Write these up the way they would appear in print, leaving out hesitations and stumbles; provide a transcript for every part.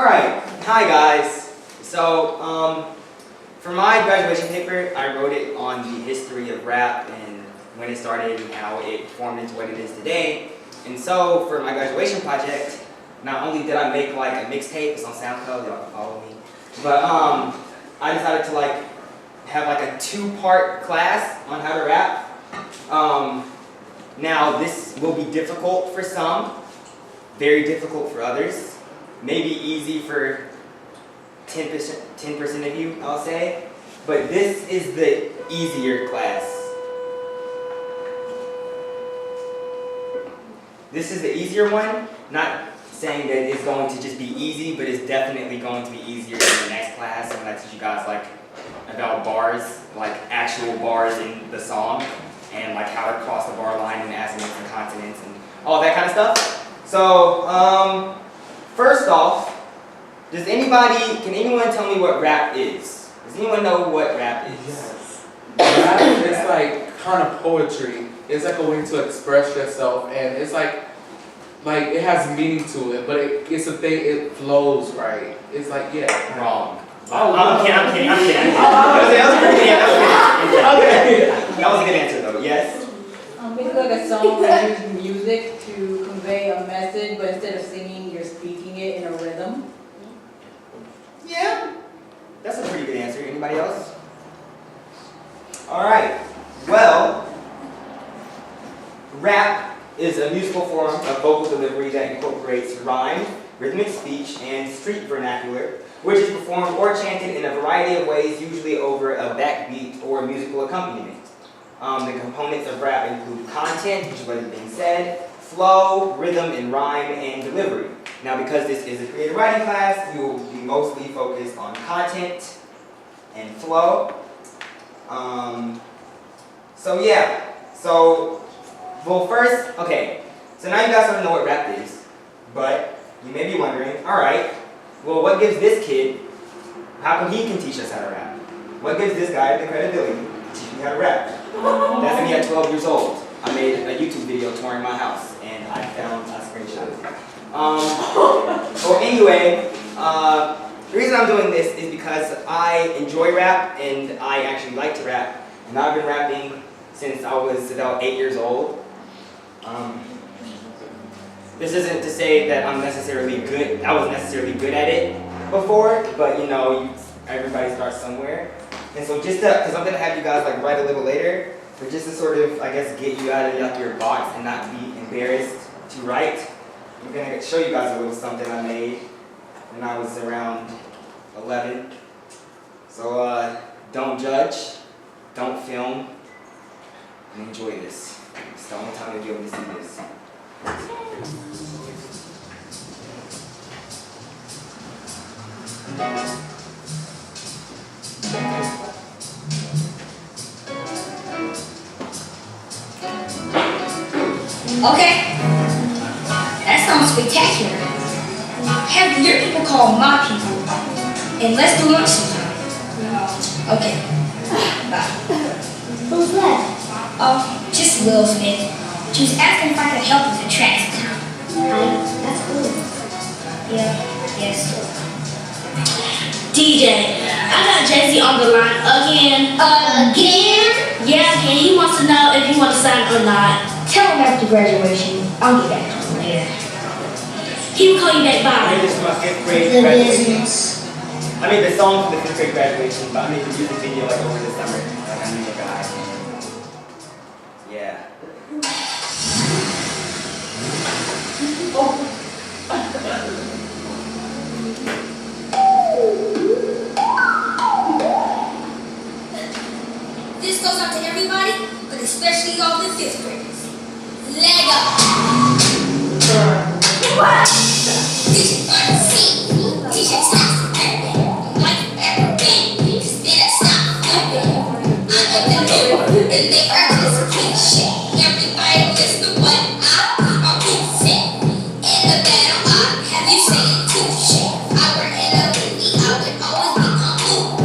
Alright, hi guys. So, for my graduation paper, I wrote it on the history of rap and when it started and how it formed into what it is today. And so, for my graduation project, not only did I make like a mixtape, it's on SoundCloud, y'all can follow me, but I decided to like have like a 2-part class on how to rap. Now, this will be difficult for some, very difficult for others. Maybe easy for 10% of you, I'll say. But this is the easier class. This is the easier one. Not saying that it's going to just be easy, but it's definitely going to be easier than the next class when I teach you guys like about bars, like actual bars in the song, and like how to cross the bar line and assonance and consonants and all that kind of stuff. So, first off, can anyone tell me what rap is? Does anyone know what rap is? Yes. Rap is like kind of poetry. It's like a way to express yourself, and it's like it has meaning to it, but it's a thing, it flows right. It's like, yeah. Wrong. Oh, I'm kidding. That was a good answer though, yes? It's like a song that uses music to convey a message, but instead of singing, you're speaking it in a rhythm. Yeah, that's a pretty good answer. Anybody else? Alright, well, rap is a musical form of vocal delivery that incorporates rhyme, rhythmic speech, and street vernacular, which is performed or chanted in a variety of ways, usually over a backbeat or musical accompaniment. The components of rap include content, which is what is being said, flow, rhythm, and rhyme, and delivery. Now, because this is a creative writing class, we will be mostly focused on content and flow. Well, first, okay, so now you guys don't know what rap is, but you may be wondering, alright, well, what gives this kid, how come he can teach us how to rap? What gives this guy the credibility to teach me how to rap? That's me at 12 years old. I made a YouTube video touring my house, and I found a screenshot. Well, anyway, the reason I'm doing this is because I enjoy rap, and I actually like to rap, and I've been rapping since I was about 8 years old. This isn't to say that I was necessarily good at it before, but you know, everybody starts somewhere. And so because I'm gonna have you guys like write a little later, but just to sort of, I guess, get you out of like, your box and not be embarrassed to write, I'm gonna show you guys a little something I made when I was around 11. So don't judge, don't film, and enjoy this. It's the only time you'll be able to see this. Okay, that sounds spectacular. Have your people call my people, and let's do lunch sometime. Okay, bye. Who's that? Oh, just Will Smith. She was asking if I could help with the tracks. That's cool. Yeah, yes. DJ, I got Jay-Z on the line again. Again? Yeah, again. He wants to know if you want to sign or not. Tell him after graduation. I'll get back to him later. He will call you back by. This is my 5th grade The graduation. business. I made the song for the 5th grade graduation, but I made the music video like over the summer. Like I knew a guy. Yeah. This goes out to everybody, but especially all the 5th graders. Leg up. What? DJ Unseen. DJ Stops Everything. Like everything. Spin a stop. I'm in the loop. And they are just cliche. Everybody listen to what I'm say. In the battle, have you saying touche? I work in a movie. I would always be on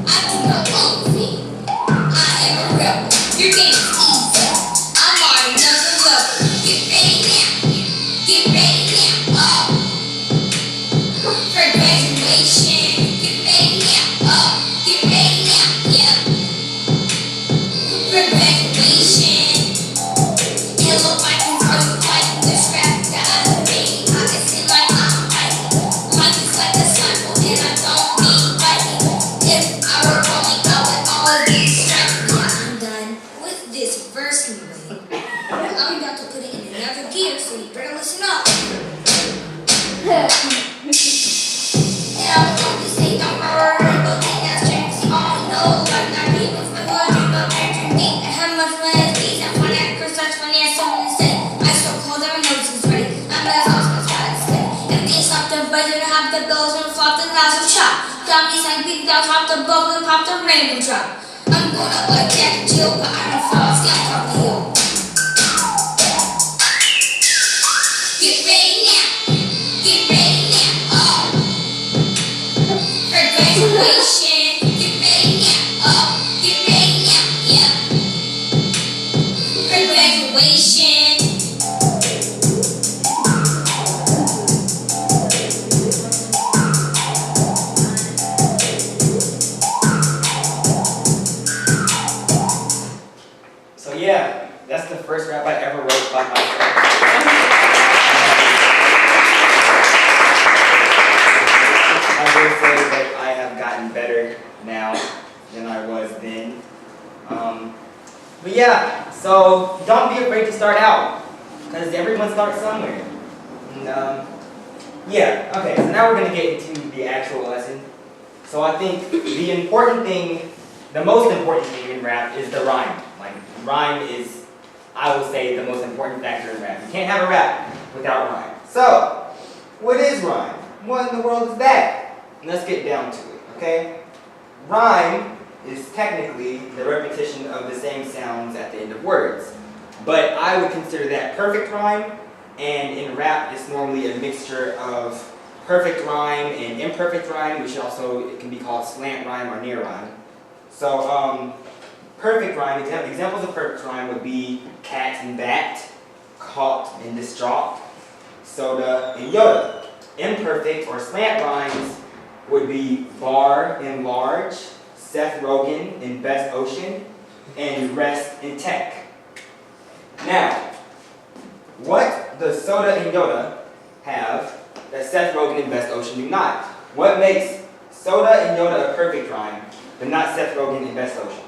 I do my own thing. I am a rebel. Your game is easy. I'm already another level. gear, so you better listen up. And I'm going to say the word, but that's James, you all know. I'm not even for the dream of drinking. I have much less these, I'm funny, I curse, that's funny, I something to say. I so cold, my nose is ready. I'm as awesome as what I say. If they stop the buzzer, have the bells, and flop the nozzle chop. Got me like big down, pop the bubble, and pop the rainbow drop. I'm going up like Jack and Jill, but I don't fall, it's not top of the hill. Get ready now, get ready now, oh. For graduation, get ready now, oh. Get ready now, yeah. For graduation. So yeah, that's the first rap I ever wrote by myself. I will say that I have gotten better now than I was then. But yeah, so don't be afraid to start out, because everyone starts somewhere. And yeah, okay, so now we're going to get into the actual lesson. So I think the important thing, the most important thing in rap is the rhyme. Like, rhyme is, I will say, the most important factor in rap. You can't have a rap without rhyme. So, what is rhyme? What in the world is that? Let's get down to it, okay? Rhyme is technically the repetition of the same sounds at the end of words. But I would consider that perfect rhyme, and in rap it's normally a mixture of perfect rhyme and imperfect rhyme, which also it can be called slant rhyme or near rhyme. So, perfect rhyme, examples of perfect rhyme would be cat and bat, caught and distraught, soda and Yoda. Imperfect or slant rhymes would be bar and large, Seth Rogen in Best Ocean, and rest in tech. Now, what does soda and Yoda have that Seth Rogen and Best Ocean do not? What makes soda and Yoda a perfect rhyme, but not Seth Rogen and Best Ocean?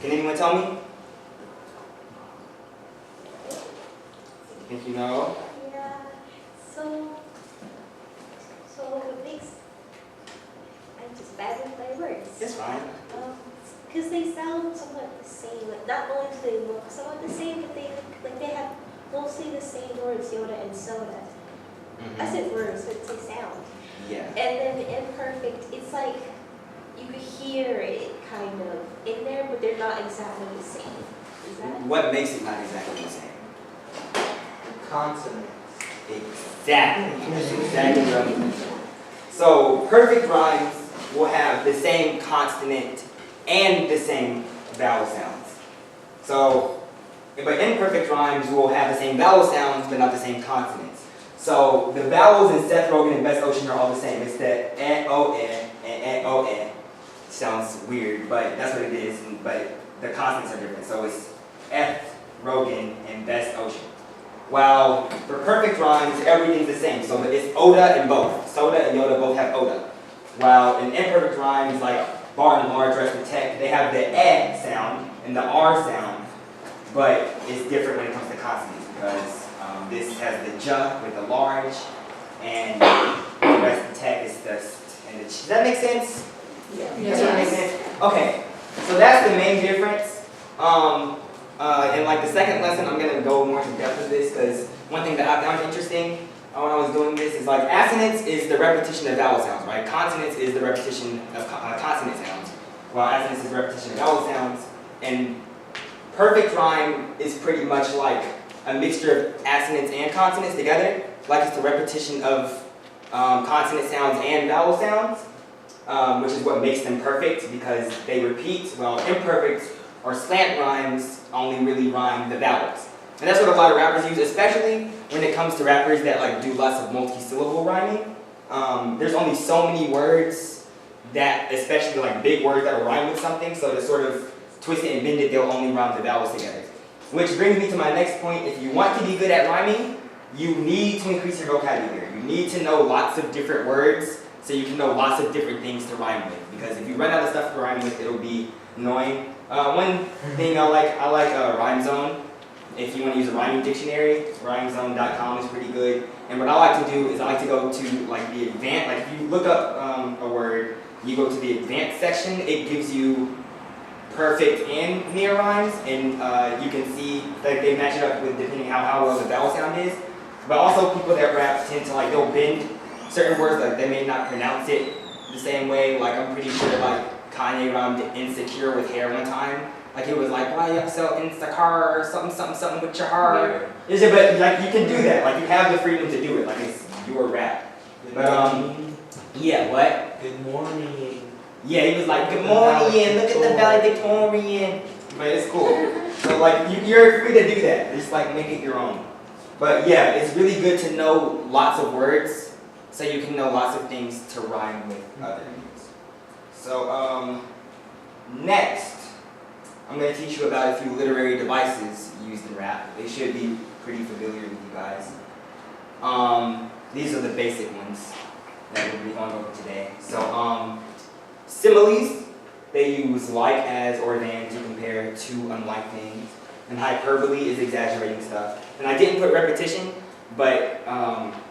Can anyone tell me? Think you know? Yeah. So what makes I'm just bad with my words. It's fine. Because they sound somewhat the same. Like not only do they look somewhat the same, but they have mostly the same words, Yoda and soda. I said words, but they sound. Yeah. And then the imperfect, it's like you could hear it kind of in there, but they're not exactly the same. Is that? What makes it not exactly the same? Consonants. Exactly. That's exactly what I'm saying. So perfect rhymes will have the same consonant and the same vowel sounds. So, but imperfect rhymes will have the same vowel sounds but not the same consonants. So the vowels in Seth Rogen and Best Ocean are all the same. It's the eh-o-eh and eh-o-eh. Sounds weird, but that's what it is. But the consonants are different. So it's F, Rogen, and Best Ocean. While for perfect rhymes, everything's the same. So it's Oda and both. Soda and Yoda both have Oda. While in imperfect rhymes, like bar and large, rest and tech, they have the eh sound and the R sound, but it's different when it comes to consonants because this has the j with the large, and the rest and tech is the st and the ch. Does that make sense? Yeah. Does that make sense? Okay, so that's the main difference. In like the second lesson, I'm gonna go more in depth with this because one thing that I found interesting when I was doing this is like assonance is the repetition of vowel sounds, right? Consonants is the repetition of consonant sounds, while assonance is the repetition of vowel sounds. And perfect rhyme is pretty much like a mixture of assonance and consonants together, like it's the repetition of consonant sounds and vowel sounds, which is what makes them perfect because they repeat, while imperfect or slant rhymes only really rhyme the vowels. And that's what a lot of rappers use, especially when it comes to rappers that like do lots of multi-syllable rhyming. There's only so many words that, especially like big words that will rhyme with something, so to sort of twist it and bend it, they'll only rhyme the vowels together. Which brings me to my next point. If you want to be good at rhyming, you need to increase your vocabulary. You need to know lots of different words so you can know lots of different things to rhyme with. Because if you run out of stuff to rhyme with, it'll be annoying. One thing I like Rhyme Zone. If you want to use a rhyming dictionary, rhymezone.com is pretty good. And what I like to do is I like to go to like the advanced, like if you look up a word, you go to the advanced section, it gives you perfect and near rhymes, and you can see like they match it up with depending how well the vowel sound is. But also people that rap tend to like they'll bend certain words, like they may not pronounce it the same way. Like I'm pretty sure like Kanye rhymed insecure with hair one time. Like it was like, why you sell Instacar or something with your heart. Is it? But like you can do that. Like you have the freedom to do it. Like it's your rap. But yeah, what? Good morning. Yeah, he was like, good morning, look at the valedictorian. But it's cool. So like you're free to do that. Just like make it your own. But yeah, it's really good to know lots of words so you can know lots of things to rhyme with other things. So next, I'm going to teach you about a few literary devices used in rap. They should be pretty familiar with you guys. These are the basic ones that we'll be going over today. So similes, they use like, as, or than to compare two unlike things. And hyperbole is exaggerating stuff. And I didn't put repetition, but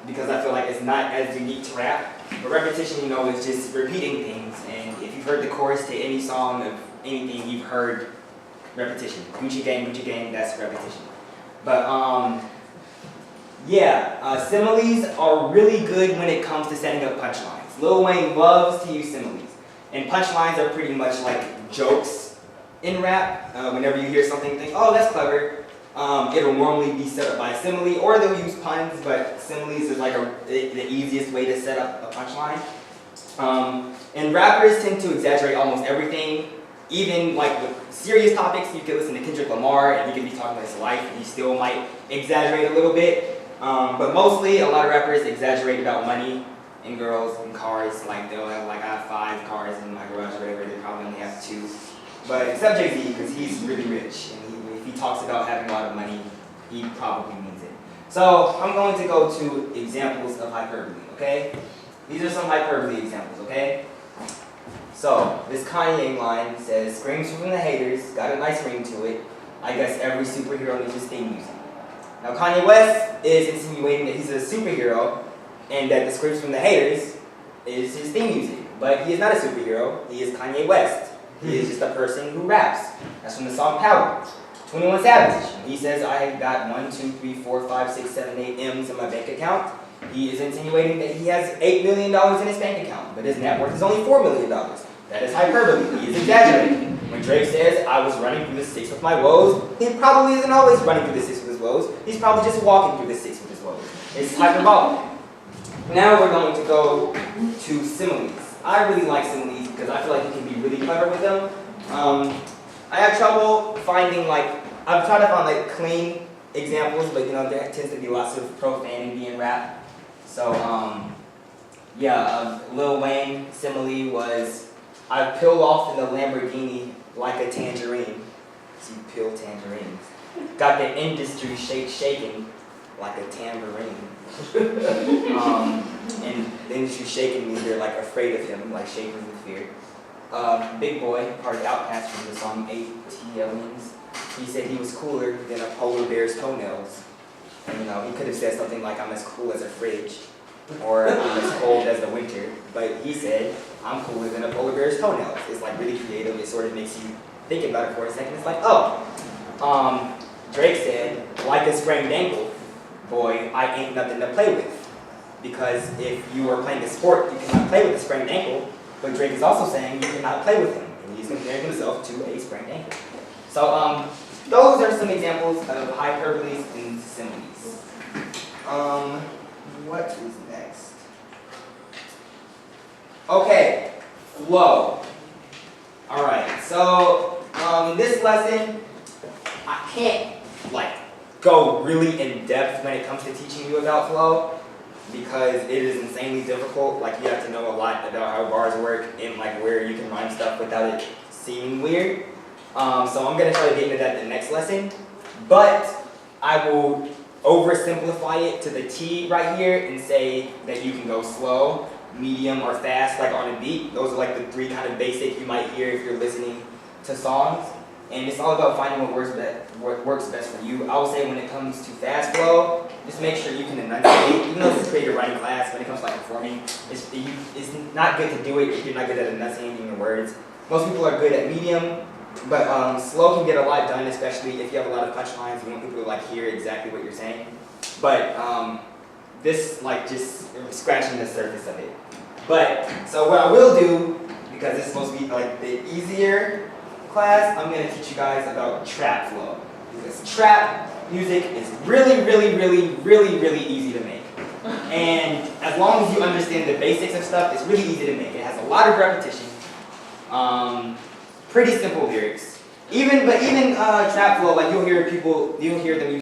because I feel like it's not as unique to rap. But repetition, you know, is just repeating things. And if you've heard the chorus to any song of anything, you've heard repetition. Gucci gang, that's repetition. But yeah, similes are really good when it comes to setting up punchlines. Lil Wayne loves to use similes. And punchlines are pretty much like jokes in rap. Whenever you hear something, you think, oh, that's clever. It'll normally be set up by a simile, or they'll use puns, but similes is like the easiest way to set up a punchline. And rappers tend to exaggerate almost everything. Even like with serious topics, you can listen to Kendrick Lamar and you can be talking about his life and he still might exaggerate a little bit. But mostly a lot of rappers exaggerate about money and girls and cars. Like they'll have like, I have 5 cars in my garage or whatever, they probably only have 2. But except Jay-Z, because he's really rich and if he talks about having a lot of money, he probably means it. So I'm going to go to examples of hyperbole, okay? These are some hyperbole examples, okay? So, this Kanye line says, screams from the haters, got a nice ring to it. I guess every superhero needs his theme music. Now, Kanye West is insinuating that he's a superhero and that the screams from the haters is his theme music. But he is not a superhero, he is Kanye West. He is just a person who raps. That's from the song Power. 21 Savage. He says, I got 1, 2, 3, 4, 5, 6, 7, 8 M's in my bank account. He is insinuating that he has $8 million in his bank account, but his net worth is only $4 million. That is hyperbole. He is exaggerating. When Drake says, I was running through the 6 with my woes, he probably isn't always running through the 6 with his woes. He's probably just walking through the 6 with his woes. It's hyperbolic. Now we're going to go to similes. I really like similes because I feel like you can be really clever with them. I have trouble finding I've tried to find clean examples, but you know, there tends to be lots of profanity in rap. So, yeah, Lil Wayne simile was, I peel off in the Lamborghini like a tangerine. So you peel tangerines. Got the industry shaking like a tambourine. And the industry shaking means they're like afraid of him, like shaking with fear. Big Boy, part of Outkast from the song 8 Aliens. He said he was cooler than a polar bear's toenails. And you know, he could have said something like, I'm as cool as a fridge, or I'm as cold as the winter. But he said, I'm cooler than a polar bear's toenails. It's like really creative. It sort of makes you think about it for a second. It's like, oh, Drake said, like a sprained ankle, boy, I ain't nothing to play with. Because if you are playing a sport, you cannot play with a sprained ankle. But Drake is also saying you cannot play with him. And he's comparing himself to a sprained ankle. So those are some examples of hyperboles and similes. What is next? Okay, flow. Alright, so in this lesson, I can't go really in depth when it comes to teaching you about flow because it is insanely difficult. Like you have to know a lot about how bars work and where you can rhyme stuff without it seeming weird. So I'm going to try to get into that in the next lesson, but I will oversimplify it to the T right here and say that you can go slow, medium, or fast on a beat. Those are the 3 kind of basic you might hear if you're listening to songs. and it's all about finding what works best for you. I would say when it comes to fast flow, just make sure you can enunciate. Even though it's a creative writing class, when it comes to like performing, it's not good to do it if you're not good at enunciating your words. Most people are good at medium, but slow can get a lot done, especially if you have a lot of punchlines. You want people to like hear exactly what you're saying. But this like just scratching the surface of it. But so what I will do, because it's supposed to be like the easier class, I'm gonna teach you guys about trap flow. Because trap music is really easy to make. And as long as you understand the basics of stuff, it's really easy to make. It has a lot of repetition. Pretty simple lyrics. Even trap flow, like you'll hear them use